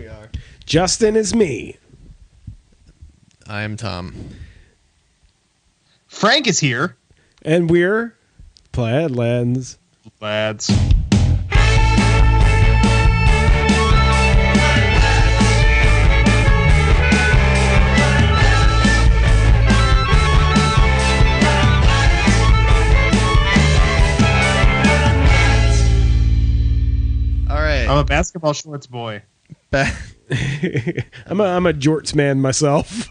we are. Justin is me. I am Tom. Frank is here. And we're Plaid Lads. Lads. All right. I'm a basketball shorts boy. I'm a jorts man myself.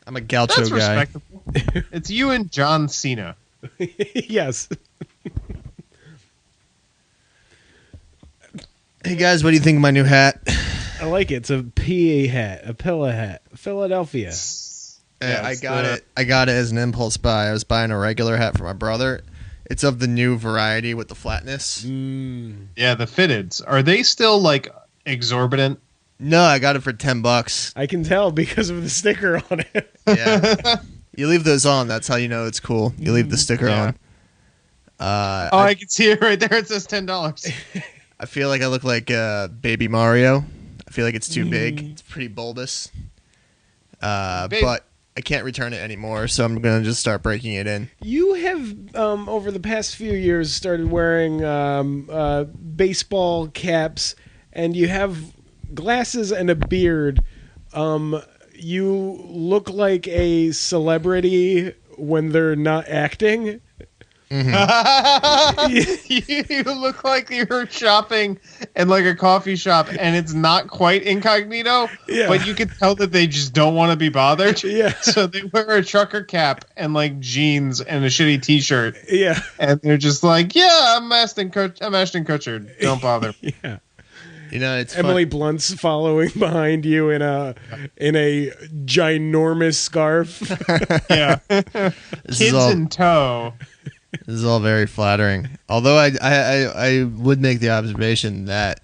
I'm a gaucho That's guy. respectable. It's you and John Cena. Yes. Hey guys, what do you think of my new hat? I like it. It's a PA hat, a pillow hat, Philadelphia. I got it as an impulse buy. I was buying a regular hat for my brother. It's of the new variety with the flatness. Yeah, the fitteds. Are they still like exorbitant? No, I got it for $10. I can tell because of the sticker on it. Yeah. You leave those on. That's how you know it's cool. You leave the sticker on. I can see it right there. It says $10. I feel like I look like Baby Mario. I feel like it's too big. It's pretty bulbous. But I can't return it anymore, so I'm going to just start breaking it in. You have, over the past few years, started wearing baseball caps, and you have glasses and a beard. You look like a celebrity when they're not acting. You look like you're shopping in like a coffee shop and it's not quite incognito, but you can tell that they just don't want to be bothered. Yeah. So they wear a trucker cap and like jeans and a shitty t-shirt. Yeah. And they're just like, yeah, I'm Ashton Kutcher. Don't bother. Yeah. You know, it's Emily fun. Blunt's following behind you in a ginormous scarf. Yeah. This Kids in tow. This is all very flattering. Although I would make the observation that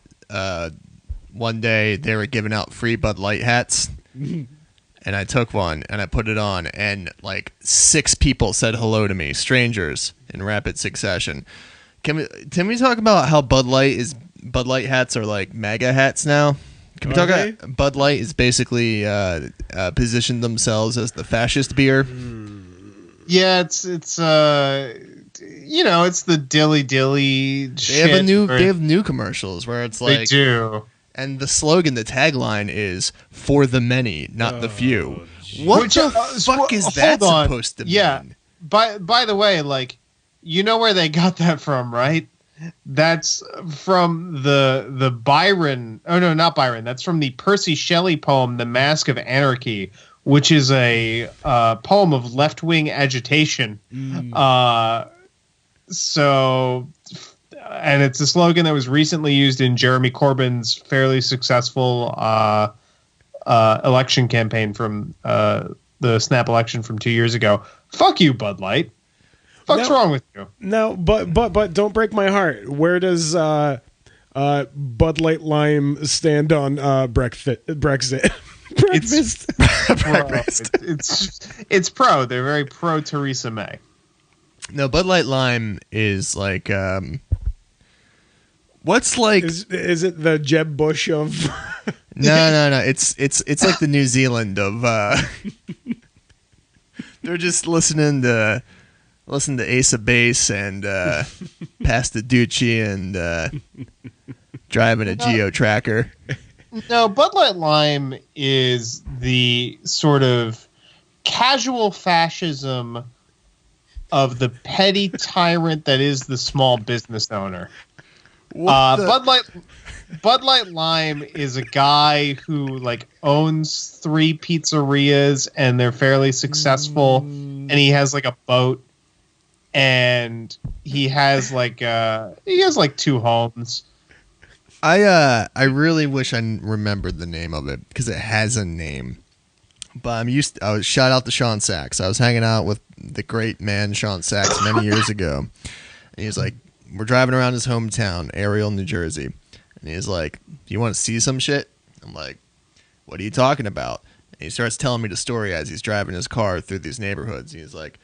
one day they were giving out free Bud Light hats, and I took one and I put it on, and like 6 people said hello to me, strangers, in rapid succession. Can we talk about how Bud Light hats are like MAGA hats now? Can we talk about Bud Light is basically positioned themselves as the fascist beer? Yeah, it's it's the dilly They shit. have new commercials where it's like They do. And the slogan, the tagline is "For the many, not the few." What the fuck is that supposed to mean? Yeah. By the way, like, you know where they got that from, right? That's from the Byron. Oh no, not Byron. That's from the Percy Shelley poem, "The Mask of Anarchy," which is a poem of left-wing agitation. So, and it's a slogan that was recently used in Jeremy Corbyn's fairly successful election campaign from the snap election from 2 years ago. Fuck you, Bud Light. What's wrong with you? No, but don't break my heart. Where does Bud Light Lime stand on Brexit? Breakfast. It's pro. They're very pro Theresa May. No, Bud Light Lime is like what's like is it the Jeb Bush of No. It's like the New Zealand of they're just listening to Ace of Base and Pasta Ducci and driving a Geo Tracker. No, Bud Light Lime is the sort of casual fascism of the petty tyrant that is the small business owner. Bud Light Lime is a guy who like owns 3 pizzerias and they're fairly successful, and he has like a boat, and he has like 2 homes. I really wish I remembered the name of it because it has a name. But shout out to Sean Sachs. I was hanging out with the great man Sean Sachs many years ago, and he was like, we're driving around his hometown, Ariel, New Jersey, and he's like, do you want to see some shit? I'm like, what are you talking about? And he starts telling me the story as he's driving his car through these neighborhoods. He's like,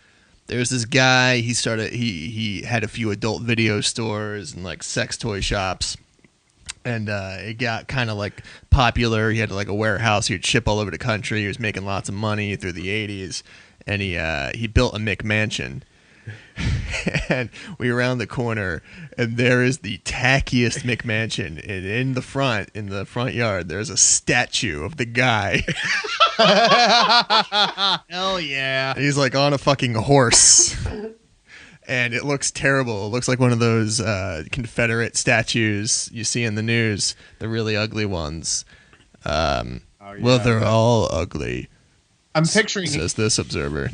there's this guy, he had a few adult video stores and like sex toy shops, And it got kind of like popular. He had like a warehouse. He would ship all over the country. He was making lots of money through the 80s. And he built a McMansion. And we around the corner, and there is the tackiest McMansion. And in the front yard, there's a statue of the guy. Hell yeah. And he's like on a fucking horse. And it looks terrible. It looks like one of those Confederate statues you see in the news, the really ugly ones. Well, they're all ugly. I'm picturing, says this observer.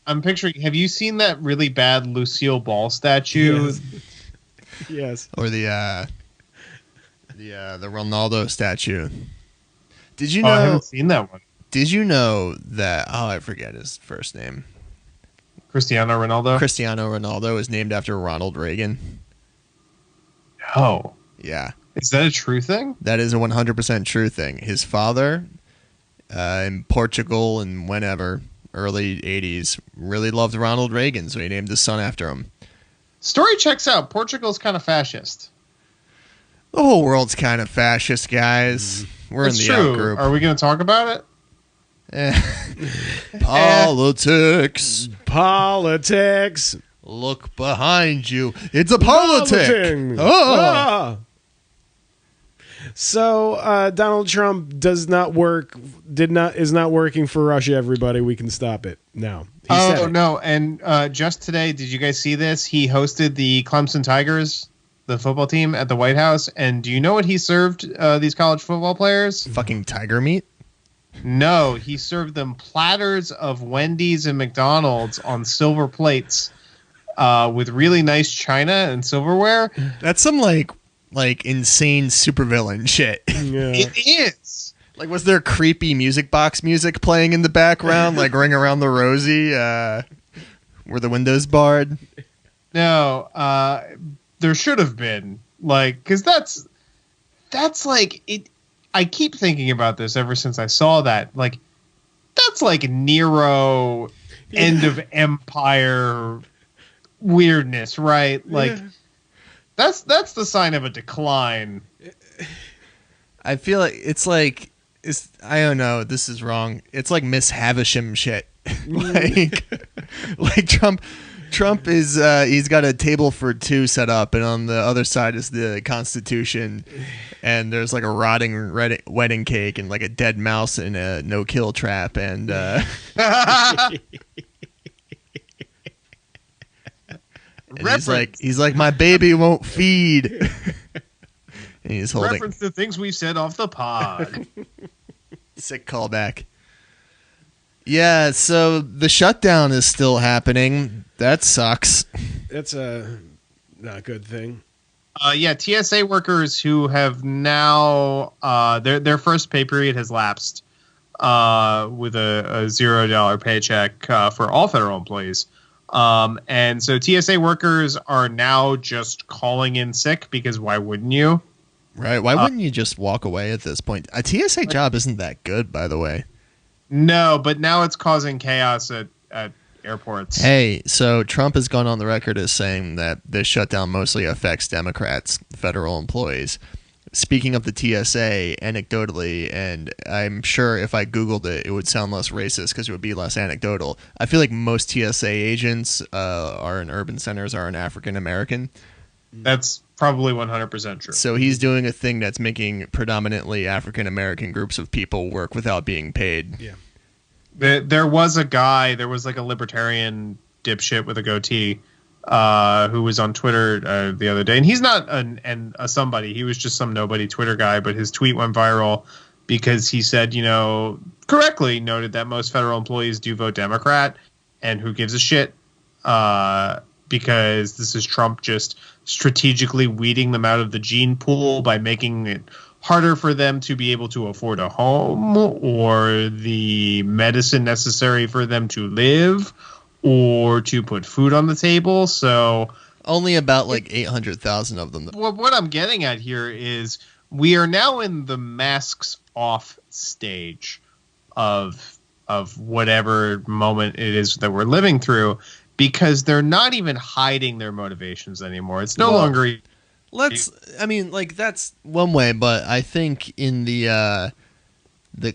I'm picturing. Have you seen that really bad Lucille Ball statue? Yes. Or the Ronaldo statue. Did you know? I haven't seen that one. Did you know that? Oh, I forget his first name. Cristiano Ronaldo. Cristiano Ronaldo is named after Ronald Reagan. Oh, Yeah, is that a true thing? that is a 100% true thing. His father, in Portugal and whenever, early 80s, really loved Ronald Reagan, so he named his son after him. Story checks out. Portugal's kind of fascist. The whole world's kind of fascist, guys. We're It's in the true. out group. Are we going to talk about it? Politics. Politics. Look behind you. It's a politic. Politing. Oh. Ah. So Donald Trump is not working for Russia. Everybody, we can stop it now. He said Oh it. no! And just today, did you guys see this? He hosted the Clemson Tigers, the football team, at the White House. And do you know what he served these college football players? Fucking tiger meat. No, he served them platters of Wendy's and McDonald's on silver plates with really nice china and silverware. That's some like insane supervillain shit. Yeah. It is. Like, was there creepy music box music playing in the background, like Ring Around the Rosie? Were the windows barred? No, there should have been, like, because that's like it. I keep thinking about this ever since I saw that. Like, that's like Nero, end of empire weirdness, right? Like, that's the sign of a decline. I feel like it's I don't know. This is wrong. It's like Miss Havisham shit. like Trump is he's got a table for two set up, and on the other side is the Constitution, and there's like a rotting wedding cake and like a dead mouse in a no-kill trap, and he's like my baby won't feed. And he's holding Reference to things we said off the pod. sick callback. Yeah, so the shutdown is still happening. That sucks. That's a not good thing. Yeah, TSA workers who have now their first pay period has lapsed with a $0 paycheck for all federal employees. And so TSA workers are now just calling in sick because why wouldn't you? Right. Why wouldn't you just walk away at this point? A TSA job isn't that good, by the way. No, but now it's causing chaos at airports. Hey, so Trump has gone on the record as saying that this shutdown mostly affects Democrats, federal employees. Speaking of the TSA, anecdotally, and I'm sure if I Googled it, it would sound less racist because it would be less anecdotal. I feel like most TSA agents are in urban centers are an African American. That's probably 100% true. So he's doing a thing that's making predominantly African American groups of people work without being paid. Yeah. There was a guy, there was like a libertarian dipshit with a goatee who was on Twitter the other day. And he's not a somebody. He was just some nobody Twitter guy. But his tweet went viral because he said, correctly noted that most federal employees do vote Democrat. And who gives a shit? Because this is Trump just strategically weeding them out of the gene pool by making it harder for them to be able to afford a home or the medicine necessary for them to live or to put food on the table. So only about like 800,000 of them. What I'm getting at here is we are now in the masks off stage of whatever moment it is that we're living through, because they're not even hiding their motivations anymore. It's no longer I mean, like, that's one way, but I think in the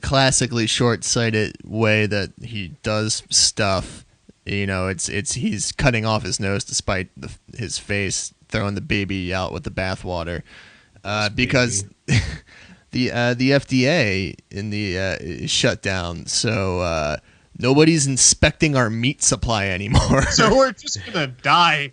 classically short-sighted way that he does stuff, you know, it's he's cutting off his nose despite his face, throwing the baby out with the bathwater, because the FDA in the is shut down, so nobody's inspecting our meat supply anymore. So we're just gonna die.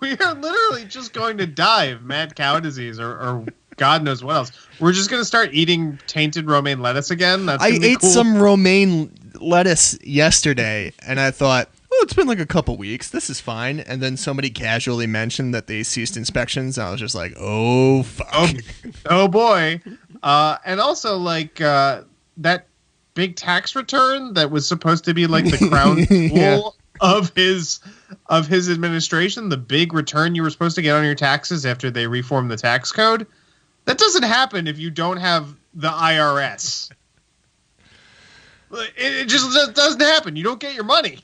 We are literally just going to die of mad cow disease or God knows what else. We're just gonna start eating tainted romaine lettuce again. I ate some romaine lettuce yesterday, and I thought, oh, it's been like a couple weeks. This is fine. And then somebody casually mentioned that they ceased inspections. And I was just like, oh, fuck. Oh boy. And also, like, that big tax return that was supposed to be like the crown jewel of his administration, the big return you were supposed to get on your taxes after they reformed the tax code. That doesn't happen if you don't have the IRS. It just doesn't happen. You don't get your money.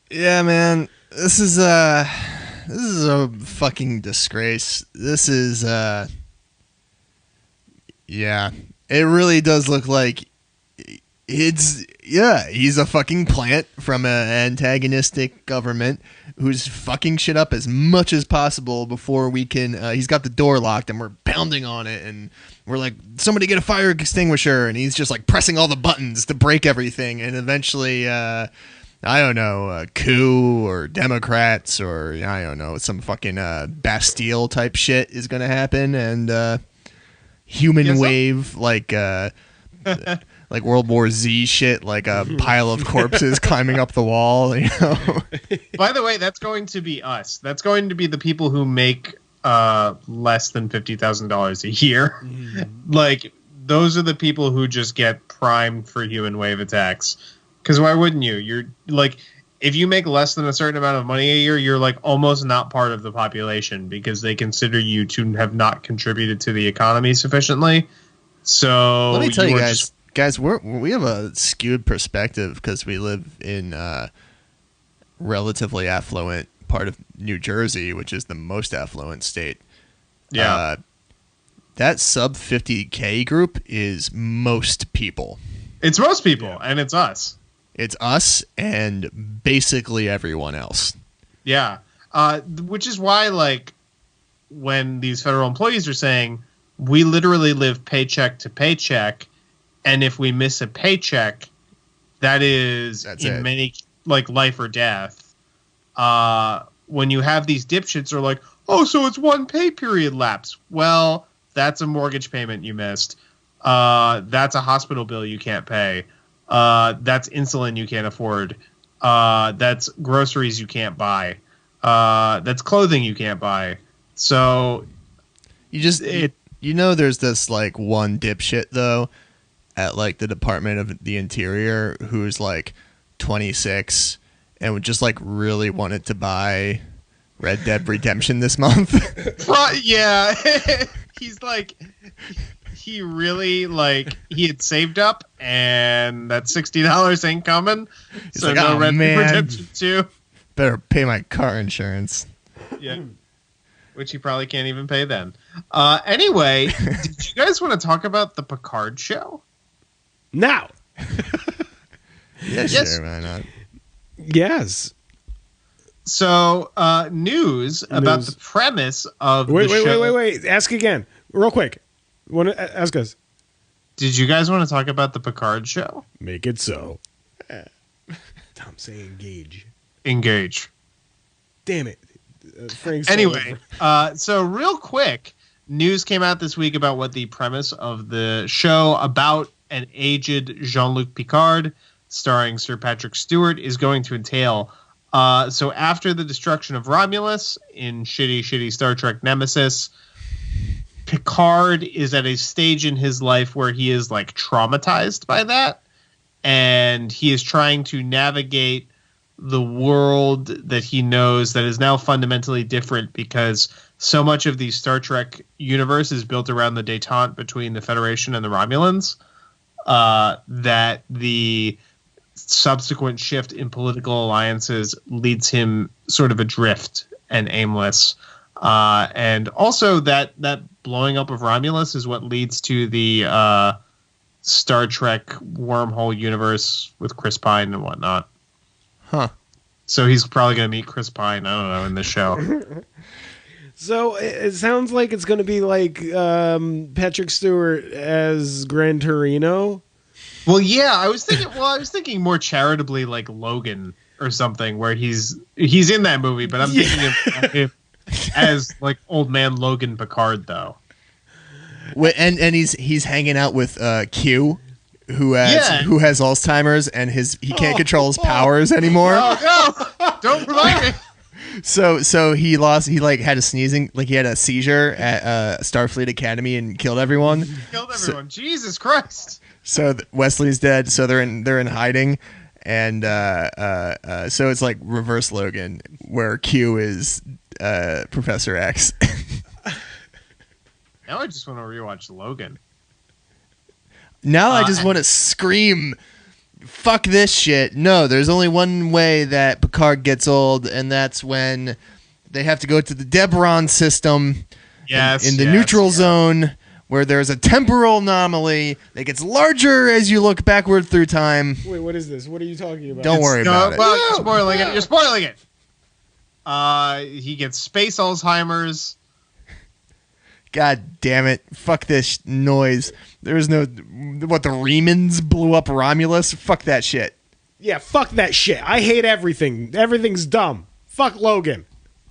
Yeah, man. This is a fucking disgrace. This is yeah. It really does look like he's a fucking plant from an antagonistic government who's fucking shit up as much as possible before we can. He's got the door locked and we're pounding on it and we're like, somebody get a fire extinguisher, and he's just like pressing all the buttons to break everything, and eventually I don't know, a coup or Democrats or I don't know, some fucking Bastille type shit is gonna happen, and human wave like World War Z shit, like a pile of corpses climbing up the wall, you know. By the way, that's going to be us. That's going to be the people who make less than $50,000 a year. Like, those are the people who just get primed for human wave attacks. Because why wouldn't you? You're like, if you make less than a certain amount of money a year, you're like almost not part of the population because they consider you to have not contributed to the economy sufficiently. So let me tell you guys, we have a skewed perspective because we live in relatively affluent part of New Jersey, which is the most affluent state. Yeah. That sub 50K group is most people. It's most people, and it's us. It's us and basically everyone else. Yeah. Which is why, like, when these federal employees are saying, we literally live paycheck to paycheck, and if we miss a paycheck, that's many, like, life or death. When you have these dipshits are like, oh, so it's one pay period lapse. Well, that's a mortgage payment you missed. That's a hospital bill you can't pay. That's insulin you can't afford. That's groceries you can't buy. That's clothing you can't buy. So there's this like one dipshit though at like the Department of the Interior who's like 26 and would just like really wanted to buy Red Dead Redemption this month. Yeah. He's like, he really, like, he had saved up, and that $60 ain't coming. He's so like, no Red Dead Redemption 2. Better pay my car insurance. Yeah. Which he probably can't even pay then. Anyway, did you guys want to talk about the Picard show? Now. Yes. Sure, why not? Yes. So, news about the premise of the show. Wait. Ask again. Real quick. Ask us. Did you guys want to talk about the Picard show? Make it so. Tom, say engage. Engage. Damn it. Anyway, so real quick, news came out this week about what the premise of the show about an aged Jean-Luc Picard, starring Sir Patrick Stewart, is going to entail. So after the destruction of Romulus in shitty Star Trek Nemesis, Picard is at a stage in his life where he is like traumatized by that, and he is trying to navigate the world that he knows that is now fundamentally different because so much of the Star Trek universe is built around the détente between the Federation and the Romulans, that the subsequent shift in political alliances leads him sort of adrift and aimless. And also that blowing up of Romulus is what leads to the Star Trek wormhole universe with Chris Pine and whatnot. Huh. So he's probably going to meet Chris Pine, I don't know, in the show. So it sounds like it's going to be like Patrick Stewart as Gran Torino. Well, yeah, I was thinking more charitably like Logan or something, where he's in that movie, but I'm thinking of him as like old man Logan Picard, though. And he's hanging out with Q, who has Alzheimer's, and he can't control his powers anymore. Oh no! Don't remind me. So he had a sneezing, like he had a seizure at Starfleet Academy and killed everyone. Jesus Christ! So Wesley's dead. So they're in hiding, and so it's like reverse Logan, where Q is Professor X. Now I just want to rewatch Logan. Now I just want to scream, fuck this shit. No, there's only one way that Picard gets old, and that's when they have to go to the Debron system in the neutral zone, where there's a temporal anomaly that gets larger as you look backward through time. Wait, what is this? What are you talking about? Don't worry about it. Well, you're spoiling it. He gets space Alzheimer's. God damn it. Fuck this noise. There was no... What, the Remans blew up Romulus? Fuck that shit. Yeah, fuck that shit. I hate everything. Everything's dumb. Fuck Logan.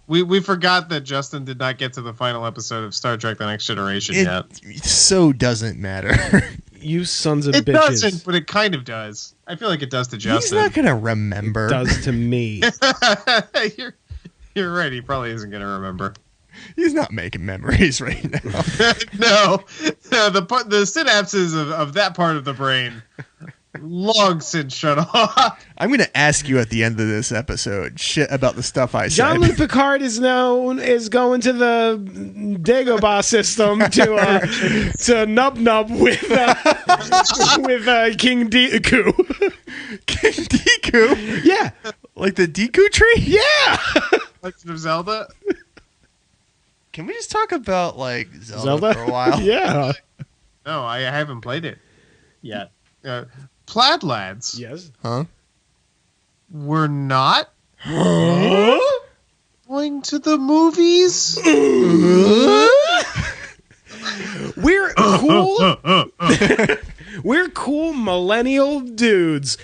We forgot that Justin did not get to the final episode of Star Trek The Next Generation yet. It so doesn't matter. You sons of bitches. It doesn't, but it kind of does. I feel like it does to Justin. He's not going to remember. It does to me. You're right. He probably isn't going to remember. He's not making memories right now. No. The synapses of that part of the brain long since shut off. I'm going to ask you at the end of this episode shit about the stuff I said. Jean-Luc Picard is going to the Dagobah system to nub with King Dooku. King Dooku? Yeah. Like the Dooku tree? Yeah. Legend of Zelda? Can we just talk about like Zelda? For a while? Yeah. No, I haven't played it yet. Plaid Lads. Yes. Huh? We're not going to the movies. We're cool. We're cool millennial dudes.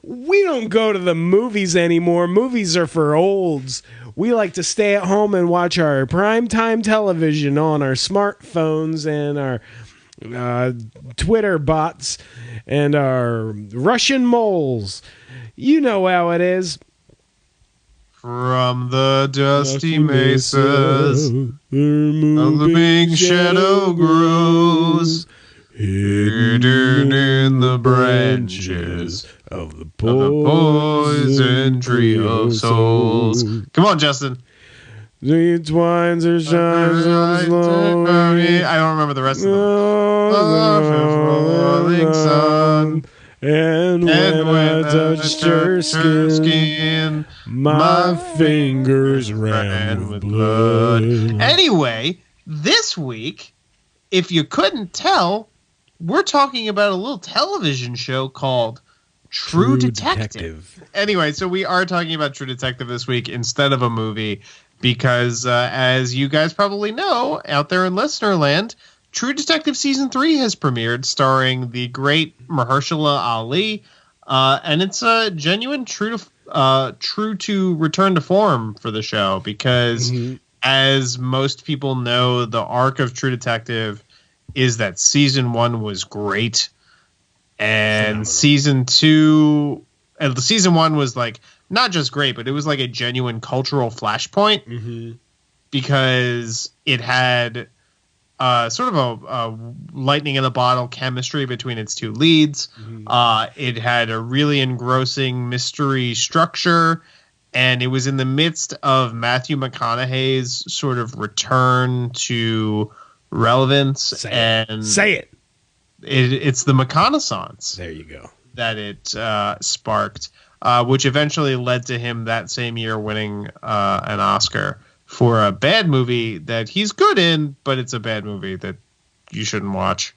We don't go to the movies anymore. Movies are for olds. We like to stay at home and watch our primetime television on our smartphones and our Twitter bots and our Russian moles. You know how it is. From the dusty mesas, a looming shadow grows, hidden in the branches of the poison tree of souls. Come on, Justin. The twines are shining slowly. I don't remember the rest of them. Rolling sun. And when I touched her skin, my fingers ran with blood. Anyway, this week, if you couldn't tell, we're talking about a little television show called True Detective. Anyway, so we are talking about True Detective this week instead of a movie because, as you guys probably know out there in listener land, True Detective Season 3 has premiered, starring the great Mahershala Ali, and it's a genuine true to return to form for the show because, as most people know, the arc of True Detective is that Season 1 was great, and Season 1 was like not just great, but it was like a genuine cultural flashpoint because it had sort of a lightning in a bottle chemistry between its two leads. It had a really engrossing mystery structure, and it was in the midst of Matthew McConaughey's sort of return to relevance. Say it. It's the McConaissance. There you go. That it sparked, which eventually led to him that same year winning an Oscar for a bad movie that he's good in, but it's a bad movie that you shouldn't watch,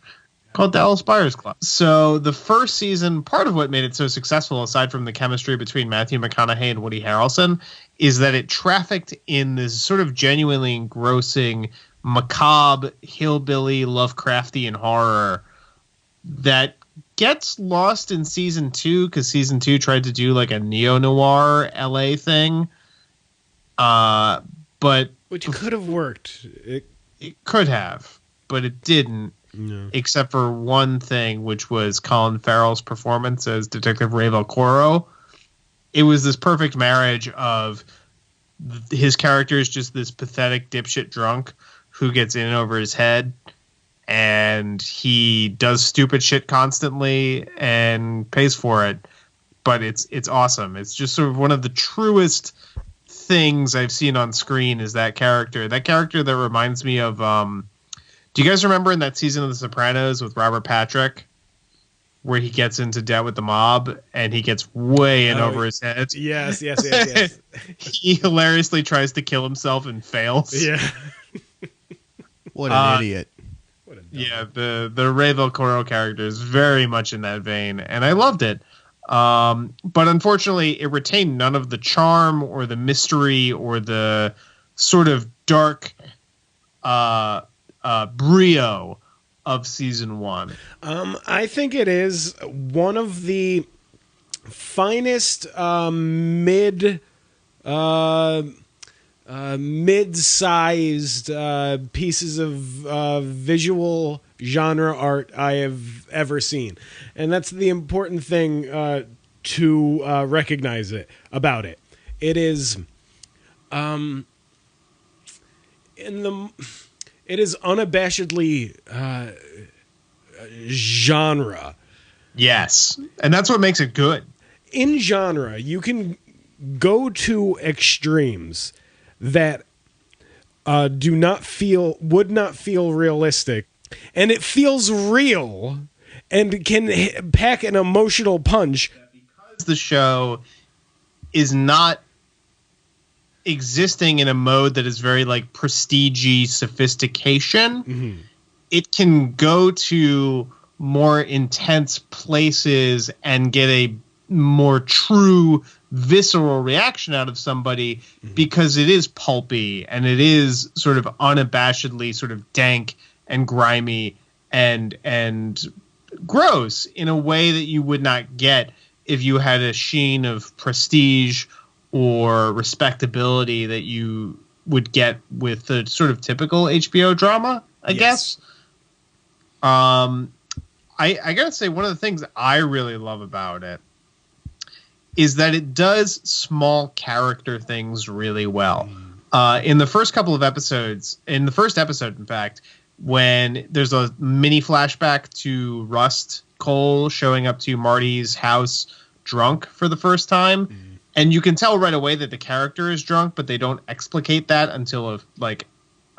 called Dallas Buyers Club. So the first season, part of what made it so successful, aside from the chemistry between Matthew McConaughey and Woody Harrelson, is that it trafficked in this sort of genuinely engrossing, macabre, hillbilly, Lovecraftian horror that gets lost in season 2 because season 2 tried to do like a neo-noir LA thing. But which could have worked. It could have, but it didn't. No. Except for one thing, which was Colin Farrell's performance as Detective Ray Velcoro. It was this perfect marriage of his character is just this pathetic dipshit drunk who gets in over his head, and he does stupid shit constantly and pays for it. But it's awesome. It's just sort of one of the truest things I've seen on screen is that character. That character that reminds me of do you guys remember in that season of The Sopranos with Robert Patrick where he gets into debt with the mob and he gets way in over his head? Yes. He hilariously tries to kill himself and fails. Yeah. What an idiot. Yeah, the Ray Velcoro character is very much in that vein, and I loved it. But unfortunately, it retained none of the charm or the mystery or the sort of dark brio of season 1. I think it is one of the finest mid-sized pieces of visual genre art I have ever seen, and that's the important thing to recognize about it. It is it is unabashedly genre. Yes, and that's what makes it good. In genre, you can go to extremes that would not feel realistic, and it feels real and can pack an emotional punch. Because the show is not existing in a mode that is very like prestige-y sophistication, it can go to more intense places and get a more true visceral reaction out of somebody because it is pulpy and it is sort of unabashedly sort of dank and grimy and gross in a way that you would not get if you had a sheen of prestige or respectability that you would get with the sort of typical HBO drama, I guess. I gotta say, one of the things that I really love about it is that it does small character things really well. In the first couple of episodes, in the first episode, in fact, when there's a mini flashback to Rust Cole showing up to Marty's house drunk for the first time, and you can tell right away that the character is drunk, but they don't explicate that until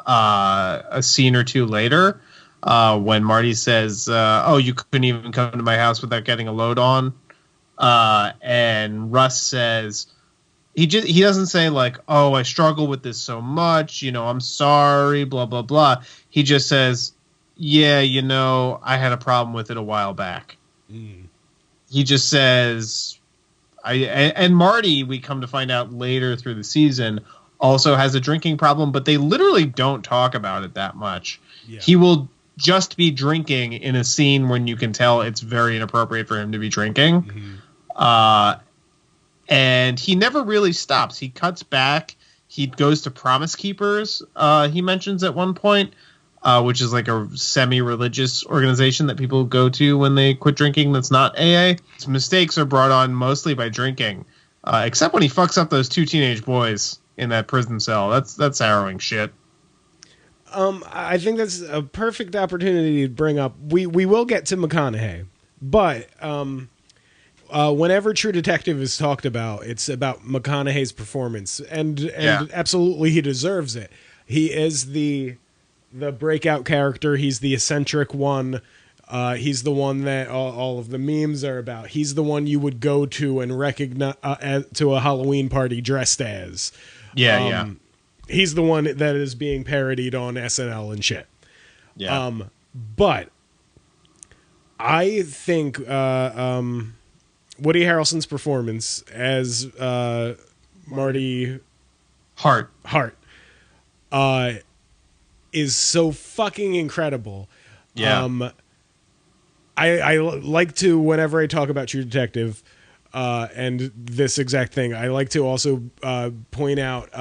a scene or two later, when Marty says, "Oh, you couldn't even come to my house without getting a load on." And Russ says, he doesn't say like, "Oh, I struggle with this so much, I'm sorry, blah, blah, blah." He just says, "Yeah, I had a problem with it a while back." He just says, and Marty, we come to find out later through the season, also has a drinking problem, but they literally don't talk about it that much. Yeah. He will just be drinking in a scene when you can tell it's very inappropriate for him to be drinking. And he never really stops. He cuts back. He goes to Promise Keepers, he mentions at one point, which is like a semi-religious organization that people go to when they quit drinking that's not AA. His mistakes are brought on mostly by drinking, except when he fucks up those 2 teenage boys in that prison cell. That's harrowing shit. I think that's a perfect opportunity to bring up. We will get to McConaughey, but whenever True Detective is talked about, it's about McConaughey's performance, and absolutely he deserves it. He is the breakout character. He's the eccentric one. He's the one that all of the memes are about. He's the one you would go to and recognize to a Halloween party dressed as. He's the one that is being parodied on SNL and shit. Yeah. But I think Woody Harrelson's performance as Marty Hart. is so fucking incredible. Yeah. I like to, whenever I talk about True Detective and this exact thing, I like to also point out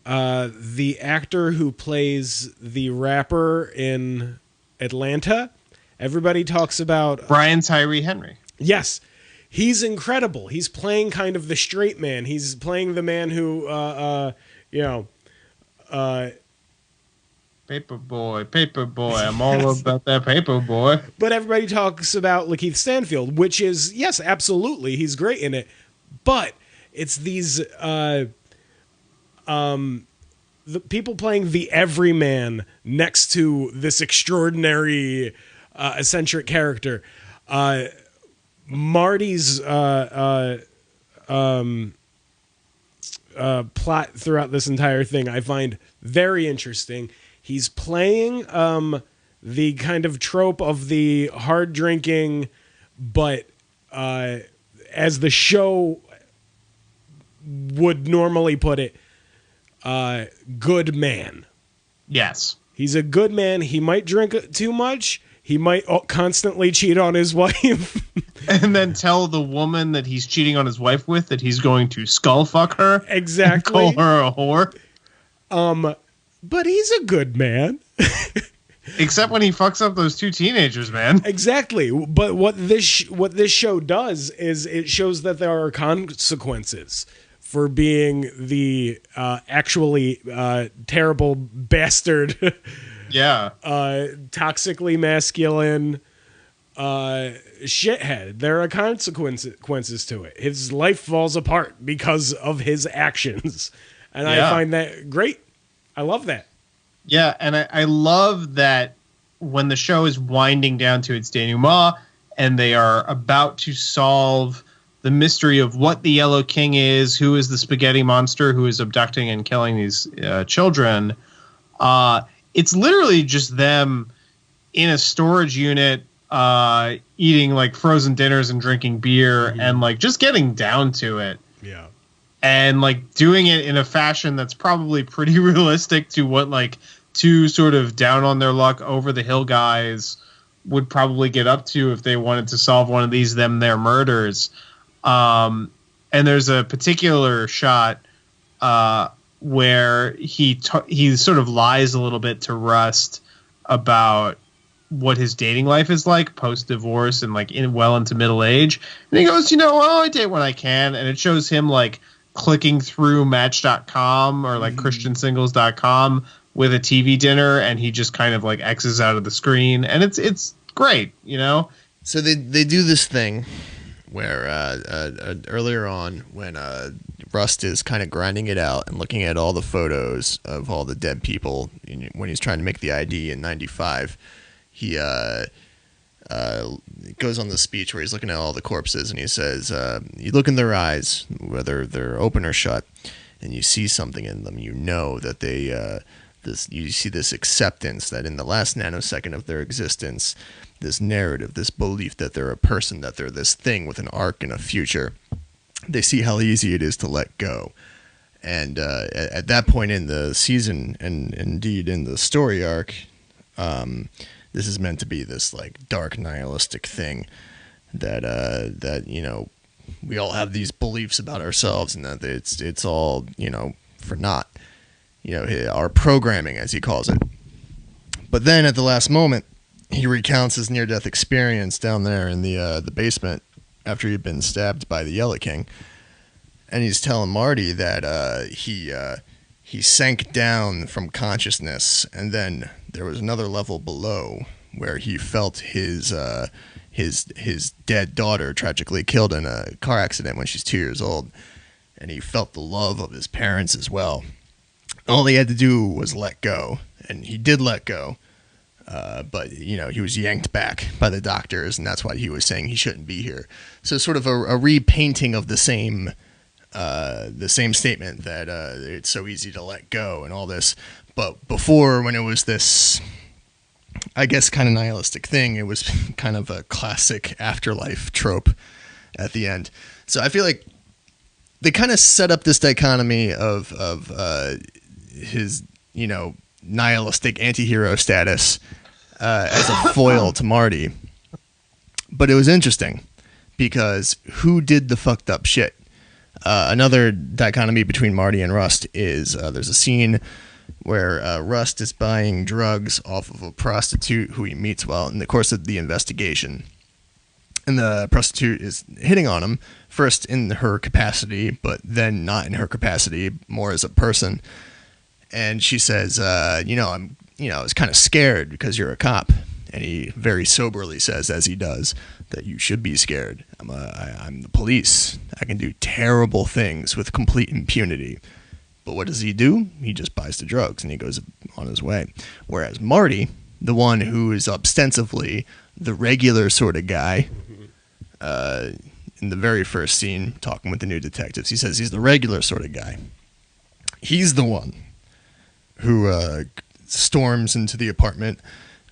the actor who plays the rapper in Atlanta. Everybody talks about Brian Tyree Henry. Yes, he's incredible. He's playing kind of the straight man. He's playing the man who, Paper boy, I'm all about that paper boy. but everybody talks about Lakeith Stanfield, which is, yes, absolutely, he's great in it. But it's these the people playing the everyman next to this extraordinary eccentric character. Marty's plot throughout this entire thing I find very interesting. He's playing the kind of trope of the hard drinking, but as the show would normally put it, good man. Yes. He's a good man. He might drink too much. He might constantly cheat on his wife. And then tell the woman that he's cheating on his wife with that he's going to skull fuck her. Exactly. And call her a whore. But he's a good man. Except when he fucks up those two teenagers, man. Exactly. But what this show does is it shows that there are consequences for being the actually terrible bastard, Yeah. toxically masculine shithead. There are consequences to it. His life falls apart because of his actions. And I find that great. I love that. Yeah, and I love that when the show is winding down to its denouement and they are about to solve the mystery of what the Yellow King is, who is the spaghetti monster who is abducting and killing these children, it's literally just them in a storage unit eating like frozen dinners and drinking beer and like just getting down to it. Yeah. And like doing it in a fashion that's probably pretty realistic to what like two sort of down on their luck over the hill guys would probably get up to if they wanted to solve one of these their murders. And there's a particular shot where he sort of lies a little bit to Rust about what his dating life is like post divorce and like into middle age. And he goes, I date when I can, and it shows him like clicking through Match.com or like ChristianSingles.com with a TV dinner, and he just kind of like X's out of the screen, and it's great, So they do this thing where earlier on when Rust is kind of grinding it out and looking at all the photos of all the dead people when he's trying to make the ID in '95, he goes on the speech where he's looking at all the corpses, and he says, you look in their eyes, whether they're open or shut, and you see something in them. You know that you see this acceptance that in the last nanosecond of their existence, this narrative, this belief that they're a person, that they're this thing with an arc and a future. They see how easy it is to let go. And at that point in the season, and indeed in the story arc, this is meant to be this like dark nihilistic thing that we all have these beliefs about ourselves, and that it's all for naught, our programming, as he calls it. But then at the last moment, he recounts his near-death experience down there in the basement after he'd been stabbed by the Yellow King, and he's telling Marty that he sank down from consciousness, and then there was another level below where he felt his dead daughter tragically killed in a car accident when she's 2 years old, and he felt the love of his parents as well. All he had to do was let go, and he did let go, but he was yanked back by the doctors, and that's why he was saying he shouldn't be here. So sort of a repainting of the same the same statement that it's so easy to let go and all this. But before, when it was this, I guess, kind of nihilistic thing, it was kind of a classic afterlife trope at the end. So I feel like they kind of set up this dichotomy of his, nihilistic anti-hero status as a foil to Marty. But it was interesting because who did the fucked up shit? Another dichotomy between Marty and Rust is there's a scene where Rust is buying drugs off of a prostitute who he meets while in the course of the investigation. And the prostitute is hitting on him, first in her capacity, but then not in her capacity, more as a person. And she says, I was kind of scared because you're a cop. And he very soberly says, as he does, that you should be scared. I'm the police. I can do terrible things with complete impunity. But what does he do? He just buys the drugs and he goes on his way. Whereas Marty, the one who is ostensibly the regular sort of guy, in the very first scene, talking with the new detectives, he says he's the regular sort of guy. He's the one who storms into the apartment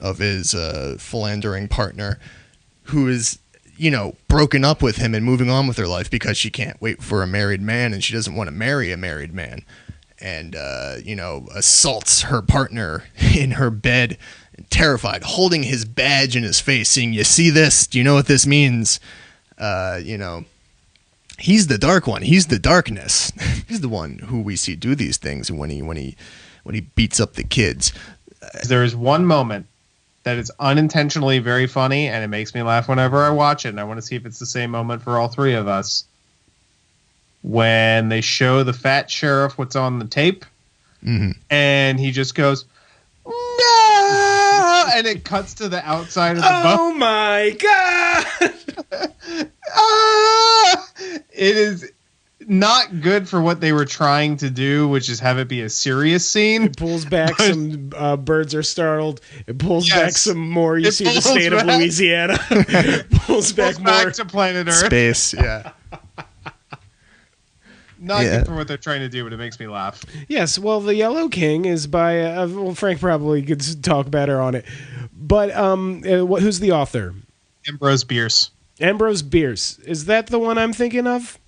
of his philandering partner, who is, broken up with him and moving on with her life because she can't wait for a married man and she doesn't want to marry a married man. And, assaults her partner in her bed, terrified, holding his badge in his face, saying, "You see this? Do you know what this means?" He's the dark one. He's the darkness. He's the one who we see do these things when he beats up the kids. There is one moment that is unintentionally very funny, and it makes me laugh whenever I watch it, and I want to see if it's the same moment for all three of us. When they show the fat sheriff what's on the tape, and he just goes, "No!" and it cuts to the outside of the boat. Oh my god! It is not good for what they were trying to do, which is have it be a serious scene. It pulls back some birds are startled. It pulls back some more. You see the state of Louisiana. pulls back more to planet Earth. Space, yeah. Not good for what they're trying to do, but it makes me laugh. Yes, well, The Yellow King is by Frank probably could talk better on it. But who's the author? Ambrose Bierce. Ambrose Bierce. Is that the one I'm thinking of?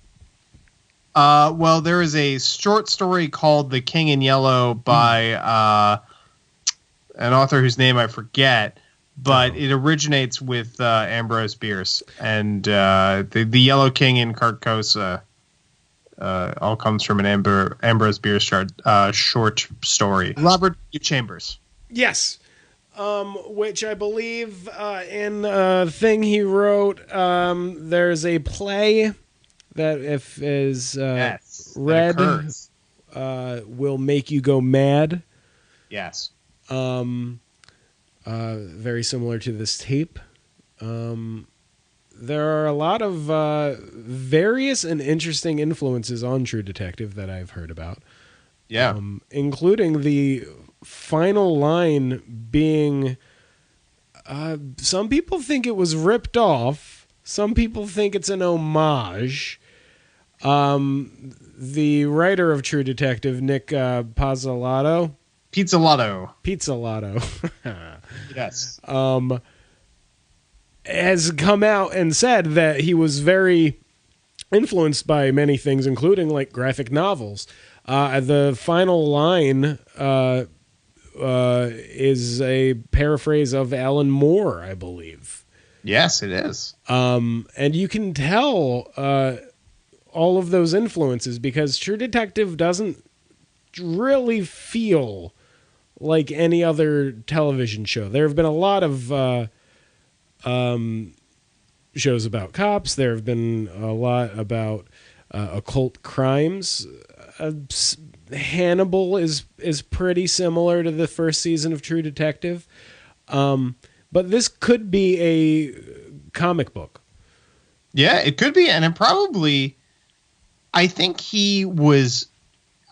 Well, there is a short story called The King in Yellow by an author whose name I forget, but it originates with Ambrose Bierce. And the Yellow King in Carcosa all comes from an Ambrose Bierce short story. Robert Chambers. Yes. Which I believe in a thing he wrote, there's a play that if is read will make you go mad. Yes. Very similar to this tape. There are a lot of various and interesting influences on True Detective that I've heard about. Yeah. Including the final line being, some people think it was ripped off. Some people think it's an homage. The writer of True Detective, Nick Pizzolatto. Yes. Has come out and said that he was very influenced by many things, including like graphic novels. The final line is a paraphrase of Alan Moore, I believe. Yes, it is. And you can tell all of those influences because True Detective doesn't really feel like any other television show. There have been a lot of shows about cops. There have been a lot about occult crimes. Hannibal is pretty similar to the first season of True Detective. But this could be a comic book. Yeah, it could be. And it probably, I think he was,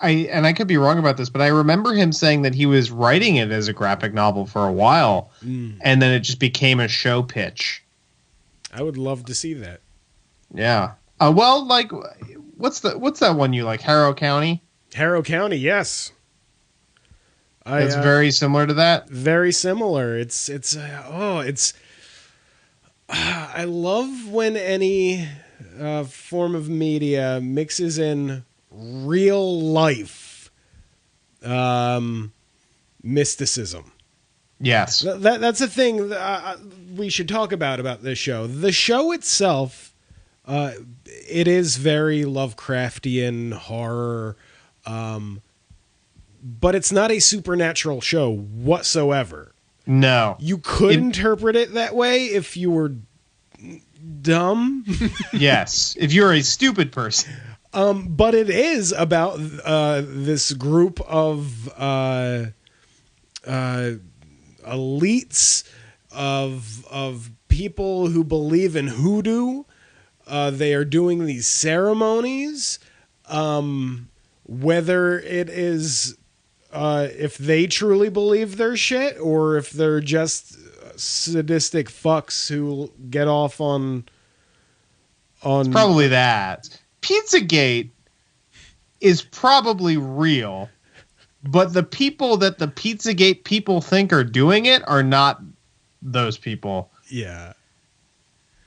and I could be wrong about this, but I remember him saying that he was writing it as a graphic novel for a while. And then it just became a show pitch. I would love to see that. Yeah. Well, like what's that one you like? Harrow County. Harrow County, yes. It's very similar to that. Very similar. I love when any form of media mixes in real life mysticism. Yes. That's a thing we should talk about this show. The show itself, it is very Lovecraftian horror, but it's not a supernatural show whatsoever. No. You could interpret it that way if you were dumb. Yes, if you're a stupid person. But it is about this group of elites of people who believe in hoodoo. They are doing these ceremonies. Whether it is if they truly believe their shit or if they're just sadistic fucks who get off on It's probably that. Pizzagate is probably real, but the people that the Pizzagate people think are doing it are not those people. Yeah.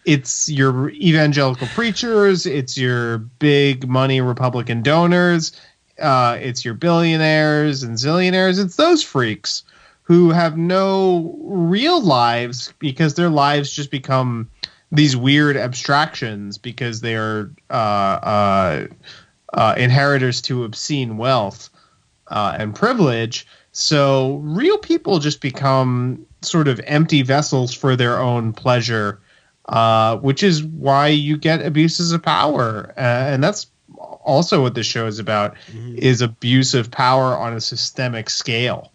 It's your evangelical preachers, it's your big money Republican donors, it's your billionaires and zillionaires. It's those freaks who have no real lives because their lives just become these weird abstractions because they are inheritors to obscene wealth and privilege. So real people just become sort of empty vessels for their own pleasure, which is why you get abuses of power. And that's also what this show is about, is abuse of power on a systemic scale.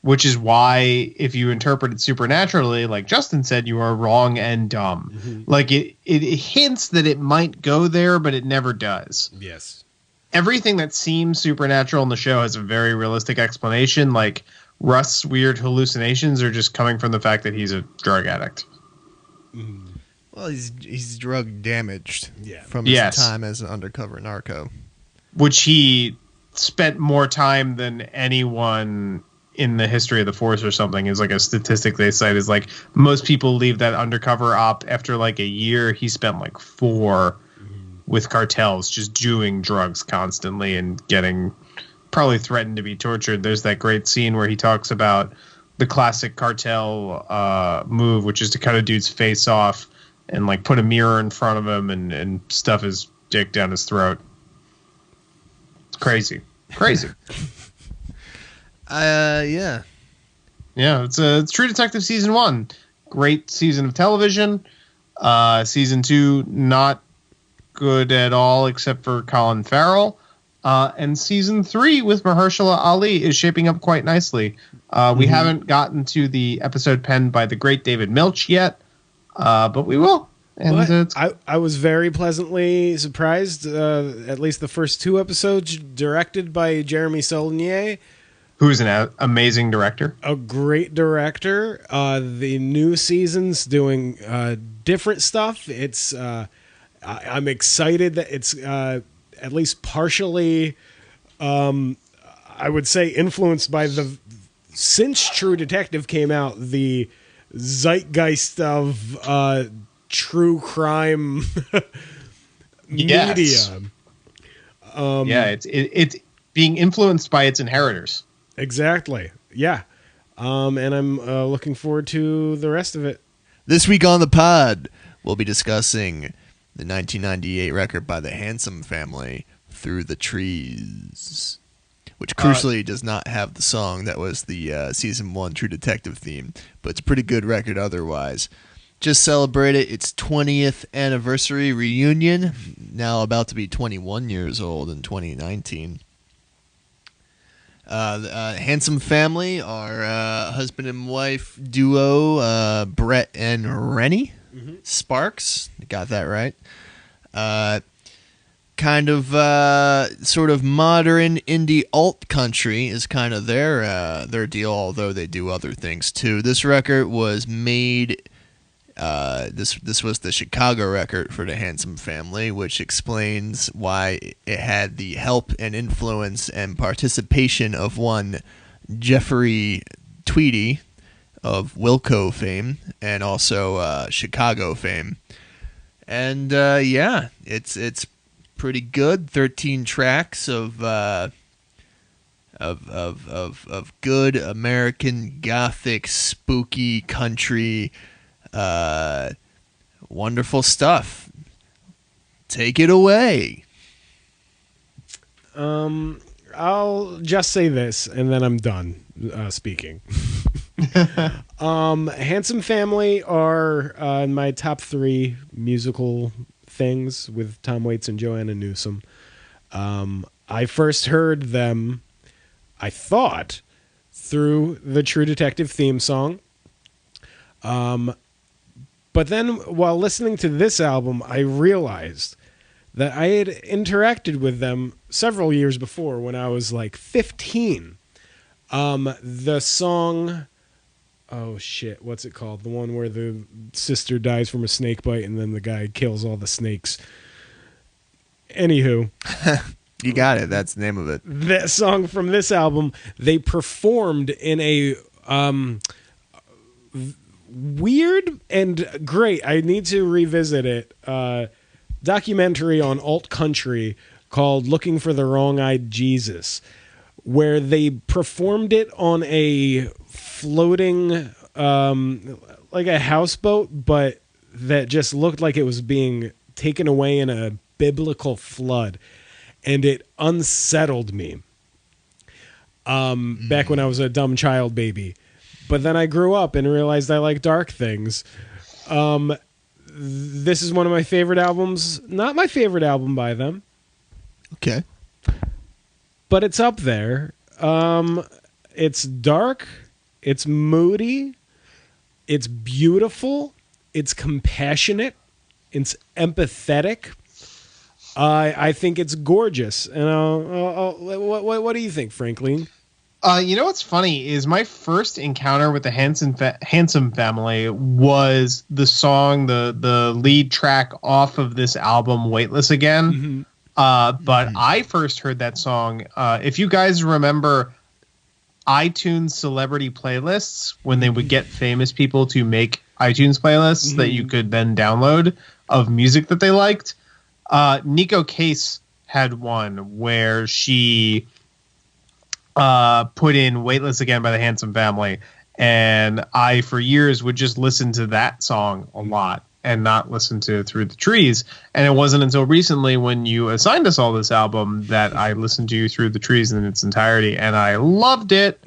Which is why, if you interpret it supernaturally, like Justin said, you are wrong and dumb. Mm-hmm. Like it hints that it might go there, but it never does. Yes. Everything that seems supernatural in the show has a very realistic explanation. Like Russ's weird hallucinations are just coming from the fact that he's a drug addict. Mm. Well, he's drug damaged from his time as an undercover narco. Which he spent more time than anyone in the history of the force or something. Is like a statistic they cite is like most people leave that undercover op after like a year. He spent like 4 with cartels just doing drugs constantly and getting probably threatened to be tortured. There's that great scene where he talks about the classic cartel move, which is to cut a dude's face off and like put a mirror in front of him and stuff his dick down his throat. It's crazy. Yeah, it's True Detective season 1, great season of television. Season 2, not good at all except for Colin Farrell. And season 3 with Mahershala Ali is shaping up quite nicely. We haven't gotten to the episode penned by the great David Milch yet, but we will. And I was very pleasantly surprised. At least the first 2 episodes, directed by Jeremy Saulnier, who's an amazing director. A great director. The new season's doing different stuff. It's I'm excited that it's at least partially, I would say, influenced by since True Detective came out, the zeitgeist of true crime media. It's being influenced by its inheritors. Exactly. Yeah. And I'm looking forward to the rest of it. This week on the pod, we'll be discussing the 1998 record by the Handsome Family, Through the Trees, which crucially does not have the song that was the season 1 True Detective theme, but it's a pretty good record otherwise. Just celebrated its 20th anniversary reunion, now about to be 21 years old in 2019. The Handsome Family are husband and wife duo, Brett and Rennie Sparks. Got that right. Kind of sort of modern indie alt country is kind of their deal, although they do other things too. This record was made This was the Chicago record for the Handsome Family, which explains why it had the help and influence and participation of one Jeffrey Tweedy of Wilco fame and also Chicago fame. And yeah, it's pretty good. 13 tracks of good American Gothic spooky country. Wonderful stuff. Take it away. I'll just say this, and then I'm done speaking. Handsome Family are in my top 3 musical things with Tom Waits and Joanna Newsom. I first heard them, I thought, through the True Detective theme song. But then while listening to this album, I realized that I had interacted with them several years before when I was like 15. The song, oh shit, what's it called? The one where the sister dies from a snake bite and then the guy kills all the snakes. Anywho. You got it. That's the name of it. That song from this album, they performed in a weird and great, I need to revisit it, documentary on alt country called Looking for the Wrong-Eyed Jesus, where they performed it on a floating, like a houseboat, but that just looked like it was being taken away in a biblical flood. And it unsettled me back when I was a dumb child baby. But then I grew up and realized I like dark things. This is one of my favorite albums. Not my favorite album by them. Okay. But it's up there. It's dark. It's moody. It's beautiful. It's compassionate. It's empathetic. I think it's gorgeous. And what do you think, Franklin? You know what's funny is my first encounter with the Handsome Family was the song, the lead track off of this album, Weightless Again. Mm-hmm. But I first heard that song. If you guys remember iTunes celebrity playlists, when they would get famous people to make iTunes playlists that you could then download of music that they liked. Nico Case had one where she put in Weightless Again by the Handsome Family, and I for years would just listen to that song a lot and not listen to Through the Trees. And it wasn't until recently when you assigned us all this album that I listened to Through the Trees in its entirety, and I loved it.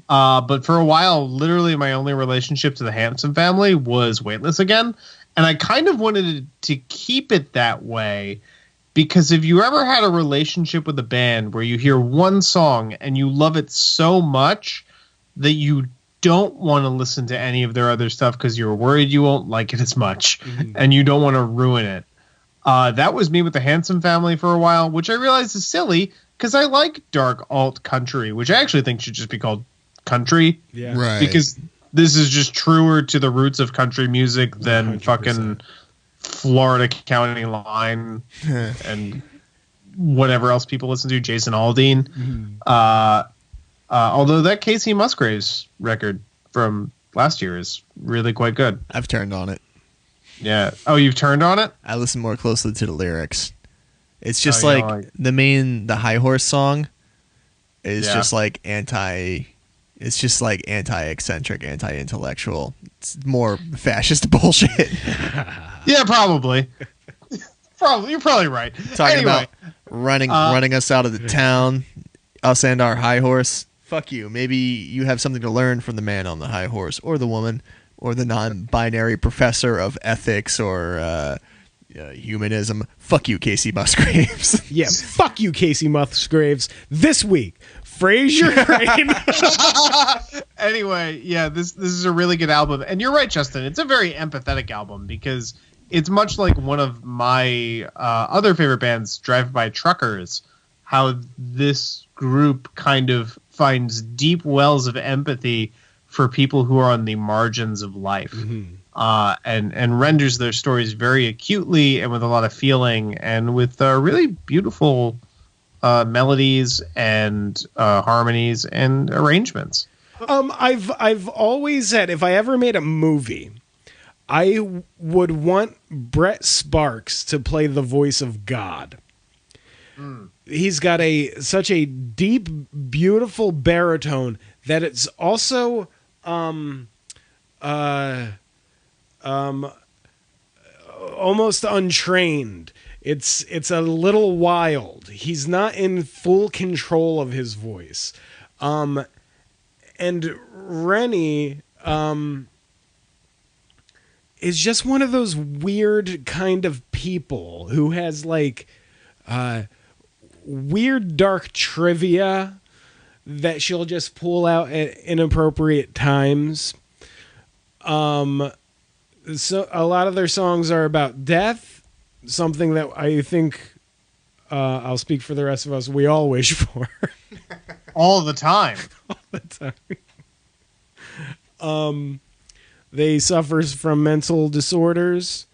But for a while, literally my only relationship to the Handsome Family was Weightless Again. And I kind of wanted to keep it that way, because if you ever had a relationship with a band where you hear one song and you love it so much that you don't want to listen to any of their other stuff because you're worried you won't like it as much and you don't want to ruin it. That was me with the Handsome Family for a while, which I realize is silly because I like dark alt country, which I actually think should just be called country. Yeah. Right. Because this is just truer to the roots of country music than 100%. Fucking Florida County Line and whatever else people listen to, Jason Aldean. Although that Casey Musgraves record from last year is really quite good. I've turned on it. Yeah. Oh, you've turned on it? I listen more closely to the lyrics. It's just the High Horse song is just like it's just like anti-eccentric, anti-intellectual. It's more fascist bullshit. Yeah, probably. You're probably right. Talking about running us out of the town, us and our high horse. Fuck you. Maybe you have something to learn from the man on the high horse, or the woman, or the non-binary professor of ethics or humanism. Fuck you, Casey Musgraves. Yeah, fuck you, Casey Musgraves. This week, Frasier. Anyway, yeah, this is a really good album, and you're right, Justin. It's a very empathetic album because it's much like one of my other favorite bands, Drive-By Truckers. How this group kind of finds deep wells of empathy for people who are on the margins of life. and renders their stories very acutely and with a lot of feeling and with really beautiful melodies and harmonies and arrangements. I've always said if I ever made a movie, I would want Brett Sparks to play the voice of God. He's got such a deep, beautiful baritone that it's also almost untrained. It's a little wild. He's not in full control of his voice. And Rennie is just one of those weird kind of people who has like weird dark trivia that she'll just pull out at inappropriate times. So a lot of their songs are about death, something that I think I'll speak for the rest of us, we all wish for. All the time. All the time. They suffer from mental disorders.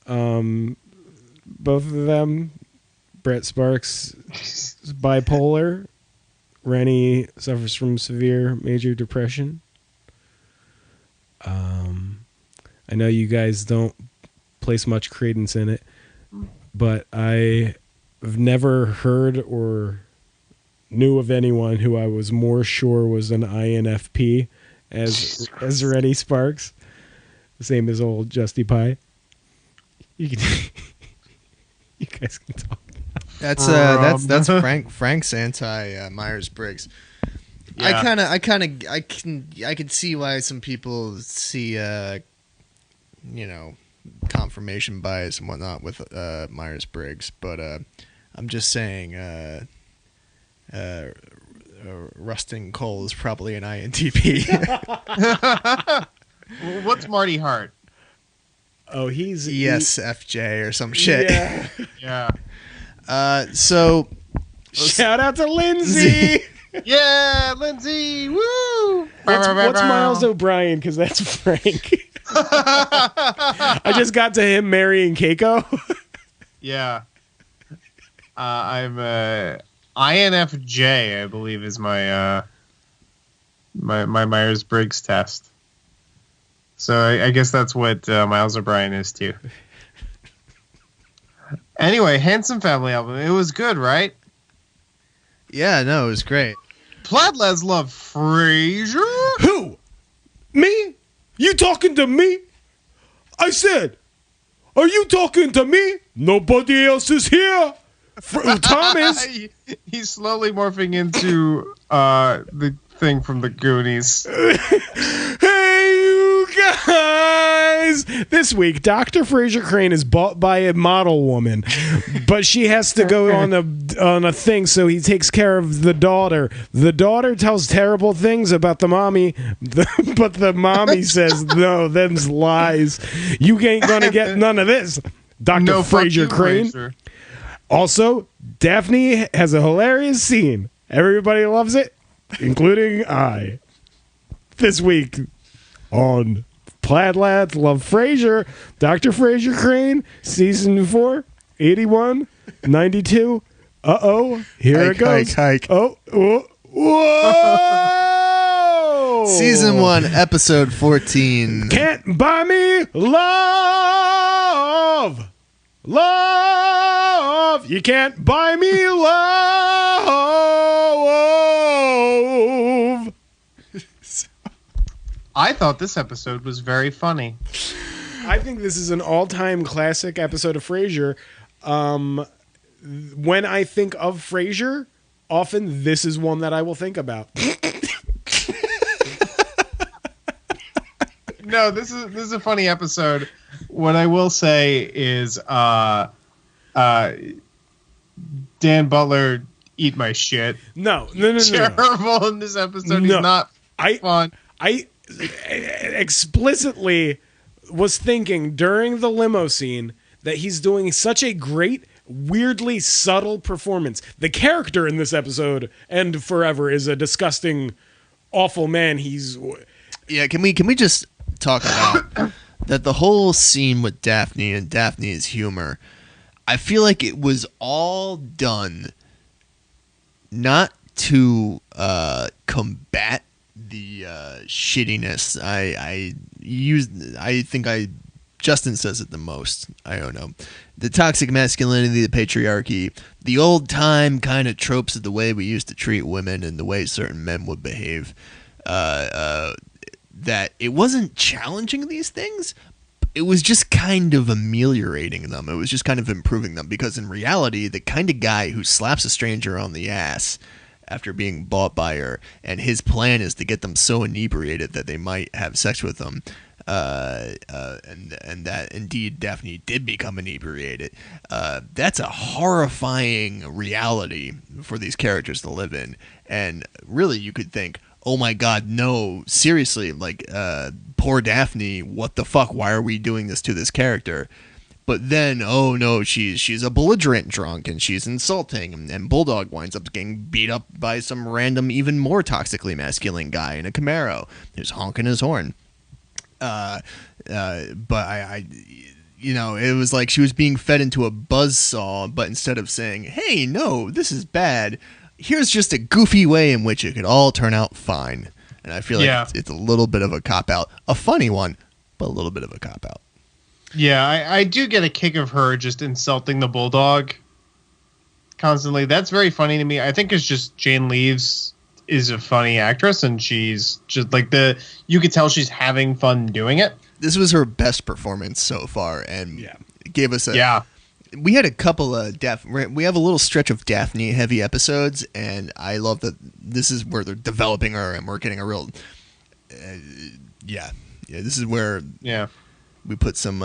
Both of them. Brett Sparks is bipolar. Rennie suffers from severe major depression. I know you guys don't place much credence in it, but I've never heard or knew of anyone who I was more sure was an INFP as Rennie Sparks. The same as old Justy Pie. You guys can talk. That's Frank's anti Myers-Briggs. Yeah. I can see why some people see confirmation bias and whatnot with Myers-Briggs, but I'm just saying rusting coal is probably an INTP. What's Marty Hart? Oh, he's ESFJ or some shit. Yeah. So shout out to Lindsay. Yeah, Lindsay. Woo! What's Miles O'Brien? Because that's Frank. I just got to him marrying Keiko. Yeah. I'm INFJ, I believe, is my my Myers-Briggs test. So I guess that's what Miles O'Brien is too. Anyway, Handsome Family album. It was good, right? yeah, no, it was great. Plaid Lads love Frasier. Who? Me? You talking to me? I said, are you talking to me? Nobody else is here. Tom is. He's slowly morphing into the thing from the Goonies. Hey, you guys! This week, Dr. Frasier Crane is bought by a model woman, but she has to go on a thing, so he takes care of the daughter. The daughter tells terrible things about the mommy, but the mommy says, no, them's lies. You ain't gonna get none of this, Dr. No, fuck Frasier you, Crane. Frasier. Also, Daphne has a hilarious scene. Everybody loves it, including I. This week on Plaid Lads Love Frasier, Dr. Frasier Crane, Season 4, 81, 92. Uh-oh, here it goes. Hike. Oh, whoa! Season 1, Episode 14. Can't buy me love. Love. You can't buy me love. I thought this episode was very funny. I think this is an all-time classic episode of Frasier. When I think of Frasier, often this is one that I will think about. No, this is a funny episode. What I will say is Dan Butler eat my shit. No. Terrible in this episode. He's not fun. I explicitly was thinking during the limo scene that he's doing such a great, weirdly subtle performance. The character in this episode and forever is a disgusting, awful man. Yeah, can we just talk about that the whole scene with Daphne and Daphne's humor, I feel like it was all done not to combat the shittiness. Justin says it the most. I don't know. The toxic masculinity, the patriarchy, the old time kind of tropes of the way we used to treat women and the way certain men would behave. That it wasn't challenging these things. It was just kind of ameliorating them. It was just kind of improving them. Because in reality, the kind of guy who slaps a stranger on the ass after being bought by her, and his plan is to get them so inebriated that they might have sex with them, and that indeed Daphne did become inebriated. That's a horrifying reality for these characters to live in. And really, you could think, oh my God, no, seriously, like, poor Daphne, what the fuck? Why are we doing this to this character? But then, oh no, she's a belligerent drunk and she's insulting, and Bulldog winds up getting beat up by some random, even more toxically masculine guy in a Camaro who's honking his horn. But I it was like she was being fed into a buzzsaw, but instead of saying, hey, no, this is bad, here's just a goofy way in which it could all turn out fine. And I feel like it's a little bit of a cop-out. A funny one, but a little bit of a cop-out. Yeah, I do get a kick of her just insulting the Bulldog constantly. That's very funny to me. I think it's just Jane Leeves is a funny actress, and she's just like you could tell she's having fun doing it. This was her best performance so far, and gave us we had a couple of we have a little stretch of Daphne heavy episodes, and I love that this is where they're developing her and we're getting a real this is where we put some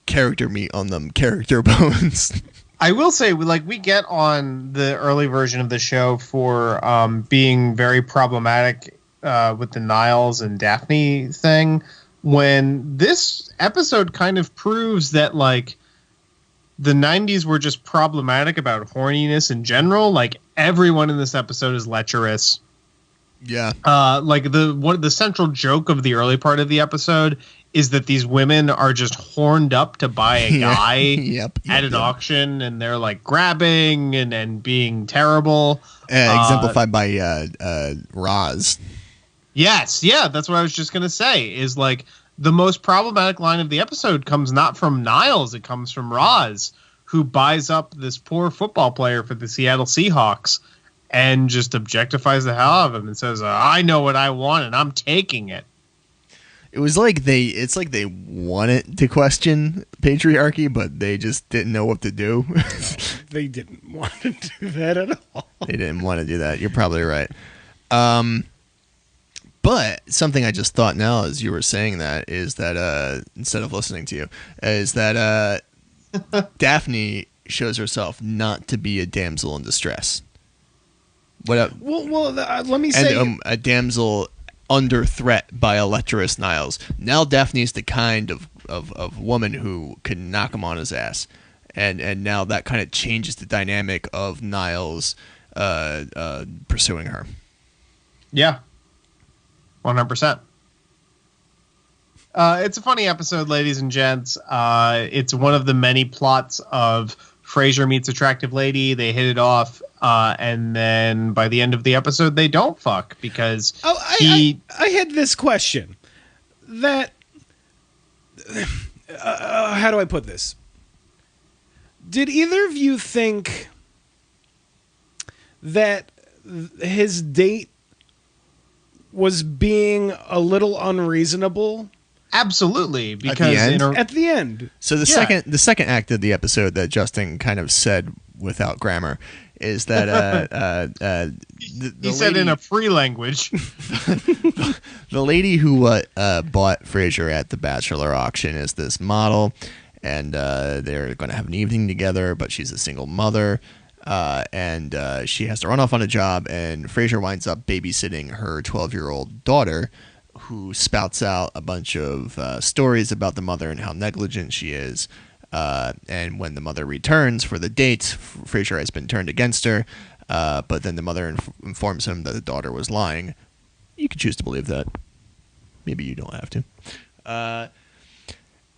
character meat on them character bones. I will say, we get on the early version of the show for being very problematic with the Niles and Daphne thing, when this episode kind of proves that, like, the 90s were just problematic about horniness in general. Like, everyone in this episode is lecherous. Yeah. The central joke of the early part of the episode is that these women are just horned up to buy a guy at an auction, and they're like grabbing and being terrible. Exemplified by Roz. Yes, yeah, that's what I was just gonna say. Is like the most problematic line of the episode comes not from Niles, it comes from Roz, who buys up this poor football player for the Seattle Seahawks and just objectifies the hell out of him and says, "I know what I want and I'm taking it." It's like they wanted to question patriarchy, but they just didn't know what to do. They didn't want to do that at all. They didn't want to do that. You're probably right. But something I just thought now as you were saying that is that instead of listening to you, is that Daphne shows herself not to be a damsel in distress. Let me say, and a damsel under threat by a lecherous Niles. Now Daphne's the kind of woman who can knock him on his ass, and now that kind of changes the dynamic of Niles pursuing her. Yeah, 100%. It's a funny episode, ladies and gents. It's one of the many plots of Frasier meets attractive lady. They hit it off, and then by the end of the episode, they don't fuck because I had this question. That how do I put this? Did either of you think that his date was being a little unreasonable? Absolutely, because at the end. So the second act of the episode that Justin kind of said without grammar is that he said in a free language. The lady who bought Frasier at the Bachelor auction is this model, and they're going to have an evening together, but she's a single mother. And she has to run off on a job, and Frasier winds up babysitting her 12-year-old daughter, who spouts out a bunch of stories about the mother and how negligent she is. And when the mother returns for the date, Frasier has been turned against her, but then the mother informs him that the daughter was lying. You can choose to believe that. Maybe you don't have to.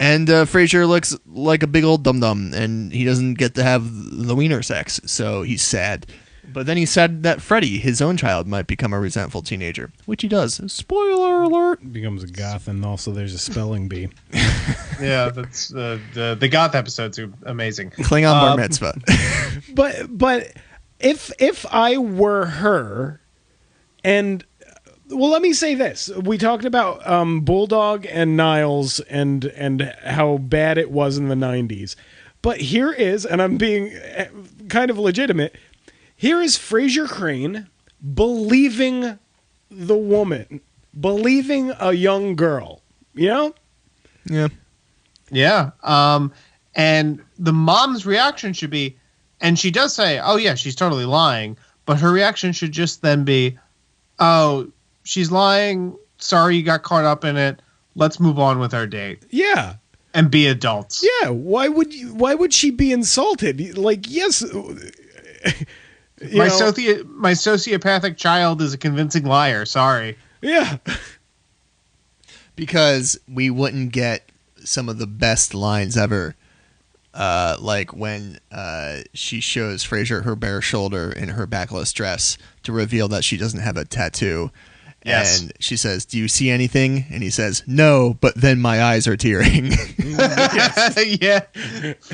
And Frasier looks like a big old dum-dum, and he doesn't get to have the wiener sex, so he's sad. But then he said that Freddie, his own child, might become a resentful teenager, which he does. Spoiler alert! Becomes a goth, and also there's a spelling bee. Yeah, that's the goth episodes are amazing. Klingon bar mitzvah. But if I were her, and well, let me say this: we talked about Bulldog and Niles and how bad it was in the '90s, but here is, and I'm being kind of legitimate. Here is Frasier Crane believing the woman, believing a young girl. You know? Yeah. Yeah. And the mom's reaction should be, and she does say, oh, yeah, she's totally lying. But her reaction should just then be, oh, she's lying. Sorry you got caught up in it. Let's move on with our date. Yeah. And be adults. Yeah. Why would she be insulted? Like, yes. My sociopathic child is a convincing liar. Sorry. Yeah. Because we wouldn't get some of the best lines ever. Like when she shows Frasier her bare shoulder in her backless dress to reveal that she doesn't have a tattoo. Yes. And she says, do you see anything? And he says, no, but then my eyes are tearing. Yeah.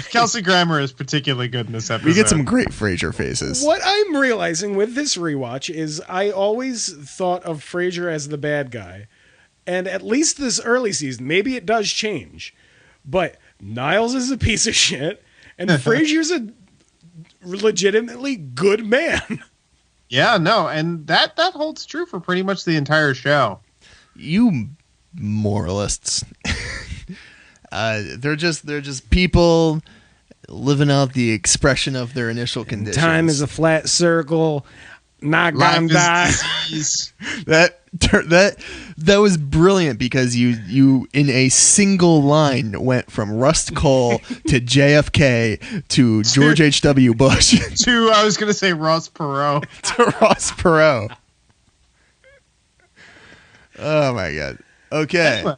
Kelsey Grammer is particularly good in this episode. We get some great Frasier faces. What I'm realizing with this rewatch is I always thought of Frasier as the bad guy. And at least this early season, maybe it does change. But Niles is a piece of shit, and Frasier's a legitimately good man. Yeah, no, and that holds true for pretty much the entire show. You moralists. They're just people living out the expression of their initial conditions. Time is a flat circle. Not gonna die. That was brilliant because you in a single line went from Rust Cole to JFK to George H.W. Bush To I was gonna say Ross Perot. to Ross Perot. Oh my god. Okay. Anyway.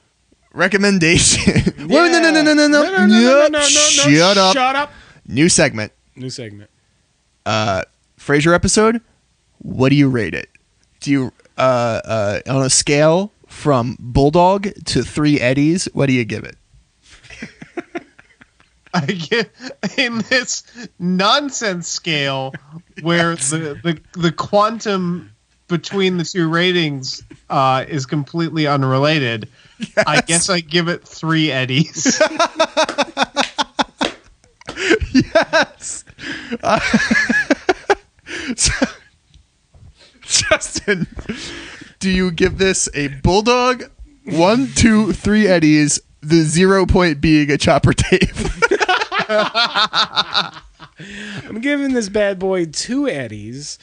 Recommendation. Yeah. Whoa, no. Shut up. Shut up. New segment. Frasier episode. What do you rate it? Do you on a scale from Bulldog to 3 Eddies, what do you give it? I get in this nonsense scale where the quantum between the two ratings is completely unrelated. Yes. I guess I give it 3 Eddies. Yes. Justin, do you give this a Bulldog, 1, 2, 3 Eddies, the 0 point being a chopper tape? I'm giving this bad boy 2 Eddies.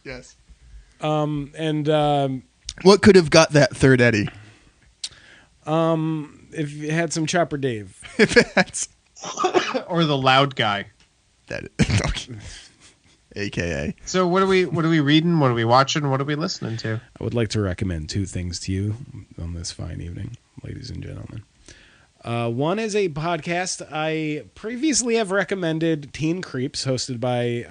Yes. And what could have got that third Eddie? if it had some Chopper Dave. If that's Or the loud guy. that, AKA. So what are we reading? What are we watching? What are we listening to? I would like to recommend 2 things to you on this fine evening, ladies and gentlemen. One is a podcast I previously have recommended, Teen Creeps, hosted by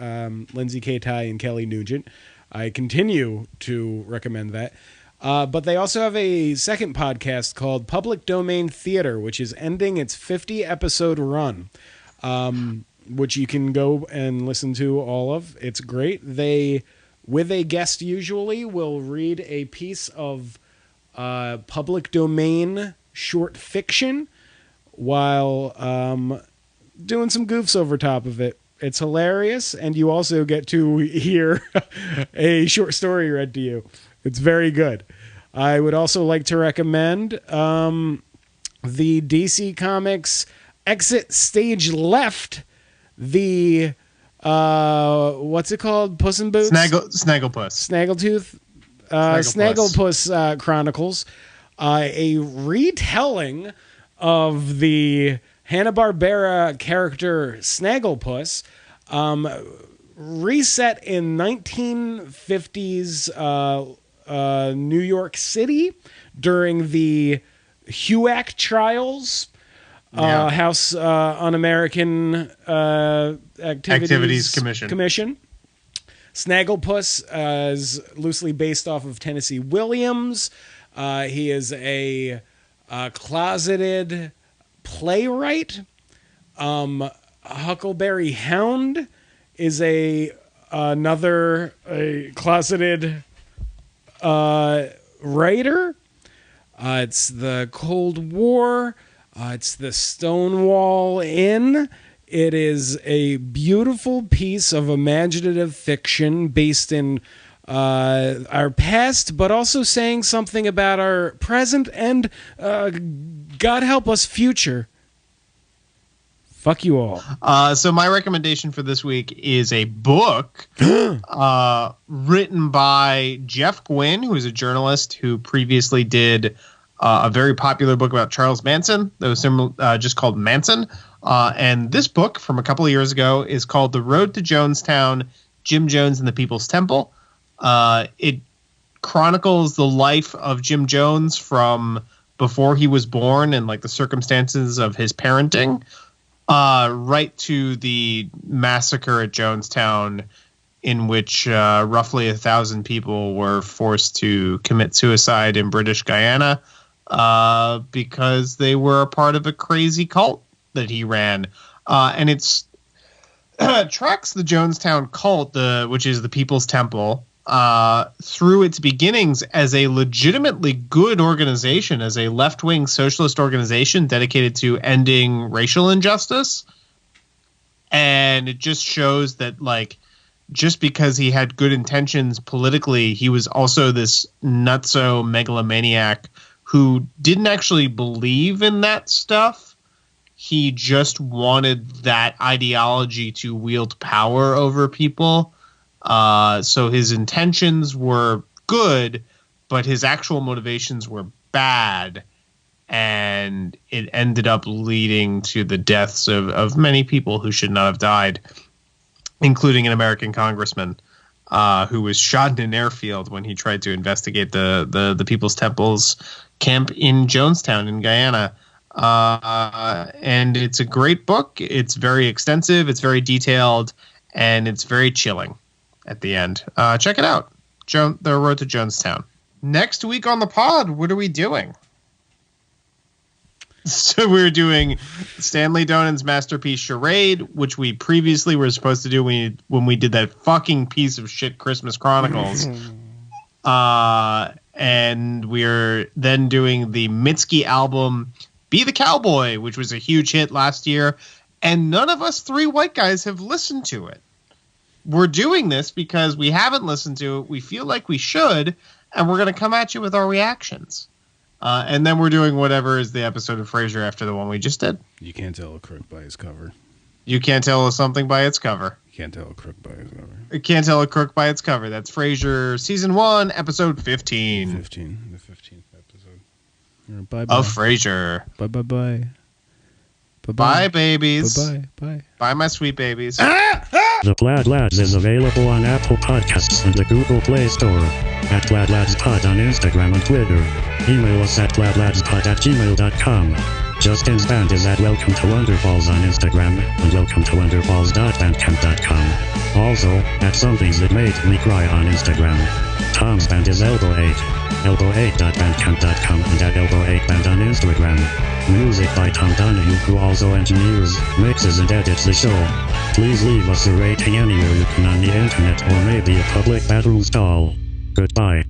Lindsay K. Ty and Kelly Nugent. I continue to recommend that. But they also have a second podcast called Public Domain Theater, which is ending its 50-episode run, which you can go and listen to all of. It's great. They, with a guest usually, will read a piece of public domain short fiction while doing some goofs over top of it. It's hilarious, and you also get to hear a short story read to you. It's very good. I would also like to recommend the DC Comics Exit Stage Left, the what's it called? Puss in Boots? Snaggletooth. Snagglepuss Chronicles, a retelling of the Hanna-Barbera character Snagglepuss, reset in 1950s New York City during the HUAC trials, House Un-American Activities Commission. Snagglepuss is loosely based off of Tennessee Williams. He is a closeted playwright. Huckleberry Hound is another closeted writer. It's the Cold War. It's the Stonewall Inn. It is a beautiful piece of imaginative fiction based in our past, but also saying something about our present and, God help us, future. Fuck you all. So my recommendation for this week is a book written by Jeff Gwynne, who is a journalist who previously did a very popular book about Charles Manson that was just called Manson. And this book from a couple of years ago is called The Road to Jonestown, Jim Jones and the People's Temple. It chronicles the life of Jim Jones from before he was born and like the circumstances of his parenting, right to the massacre at Jonestown, in which roughly 1,000 people were forced to commit suicide in British Guyana because they were a part of a crazy cult that he ran. And it's tracks the Jonestown cult, which is the People's Temple, through its beginnings as a legitimately good organization, as a left-wing socialist organization dedicated to ending racial injustice. And it just shows that, like, just because he had good intentions politically, he was also this nutso megalomaniac who didn't actually believe in that stuff. He just wanted that ideology to wield power over people. So his intentions were good, but his actual motivations were bad. And it ended up leading to the deaths of many people who should not have died, including an American congressman who was shot in an airfield when he tried to investigate the People's Temple's camp in Jonestown in Guyana. And it's a great book. It's very extensive. It's very detailed, and it's very chilling at the end. Check it out. The Road to Jonestown. Next week on the pod, what are we doing? So we're doing Stanley Donen's masterpiece Charade, which we previously were supposed to do when we did that fucking piece of shit Christmas Chronicles. And we're then doing the Mitski album Be the Cowboy, which was a huge hit last year. And none of us three white guys have listened to it. We're doing this because we haven't listened to it. We feel like we should, and we're going to come at you with our reactions. And then we're doing whatever is the episode of Frasier after the one we just did. You can't tell a crook by his cover. You can't tell something by its cover. You can't tell a crook by his cover. You can't tell a crook by its cover. That's Frasier Season 1, Episode 15. The 15th episode. Bye-bye. Of Frasier. Bye-bye-bye. Bye, babies. Bye-bye. Bye, my sweet babies. The Plaid Lads is available on Apple Podcasts and the Google Play Store. At PlaidLadsPod on Instagram and Twitter. Email us at plaidladspod@gmail.com. Justin's band is at Welcome to Wonderballs on Instagram and welcometowonderballs.bandcamp.com. Also, at Somethings That Made Me Cry on Instagram. Tom's band is Elbow8, elbow8.bandcamp.com and at Elbow8band on Instagram. Music by Tom Donahue, who also engineers, mixes and edits the show. Please leave us a rating anywhere you can on the internet or maybe a public bathroom stall. Goodbye.